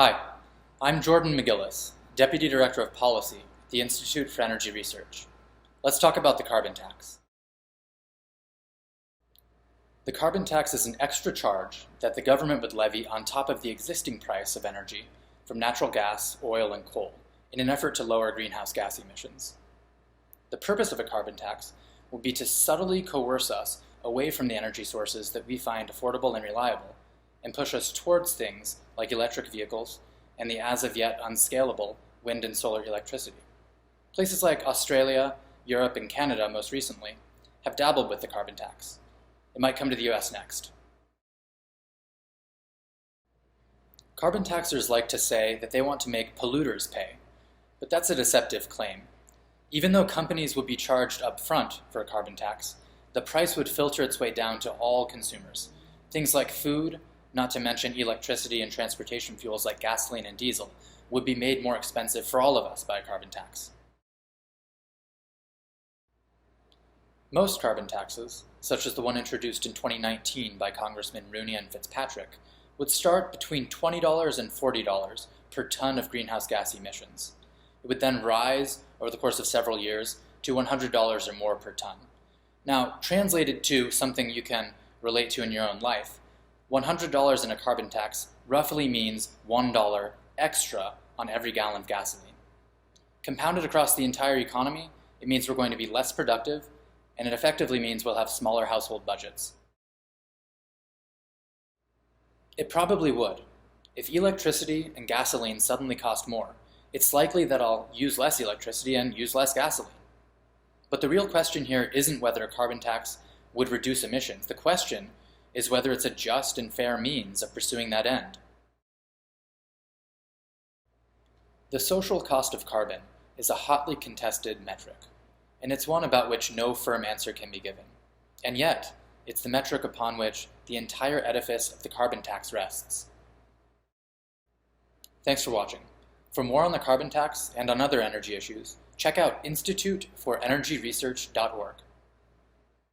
Hi, I'm Jordan McGillis, Deputy Director of Policy at the Institute for Energy Research. Let's talk about the carbon tax. The carbon tax is an extra charge that the government would levy on top of the existing price of energy from natural gas, oil, and coal in an effort to lower greenhouse gas emissions. The purpose of a carbon tax will be to subtly coerce us away from the energy sources that we find affordable and reliable and push us towards things like electric vehicles and the as-of-yet unscalable wind and solar electricity. Places like Australia, Europe, and Canada most recently have dabbled with the carbon tax. It might come to the US next. Carbon taxers like to say that they want to make polluters pay, but that's a deceptive claim. Even though companies would be charged up front for a carbon tax, the price would filter its way down to all consumers. Things like food, not to mention electricity and transportation fuels like gasoline and diesel, would be made more expensive for all of us by a carbon tax. Most carbon taxes, such as the one introduced in 2019 by Congressmen Rooney and Fitzpatrick, would start between $20 and $40 per ton of greenhouse gas emissions. It would then rise over the course of several years to $100 or more per ton. Now, translated to something you can relate to in your own life, $100 in a carbon tax roughly means $1 extra on every gallon of gasoline. Compounded across the entire economy, it means we're going to be less productive, and it effectively means we'll have smaller household budgets. It probably would. If electricity and gasoline suddenly cost more, it's likely that I'll use less electricity and use less gasoline. But the real question here isn't whether a carbon tax would reduce emissions. The question is whether it's a just and fair means of pursuing that end. The social cost of carbon is a hotly contested metric, and it's one about which no firm answer can be given. And yet, it's the metric upon which the entire edifice of the carbon tax rests. Thanks for watching. For more on the carbon tax and on other energy issues, check out instituteforenergyresearch.org.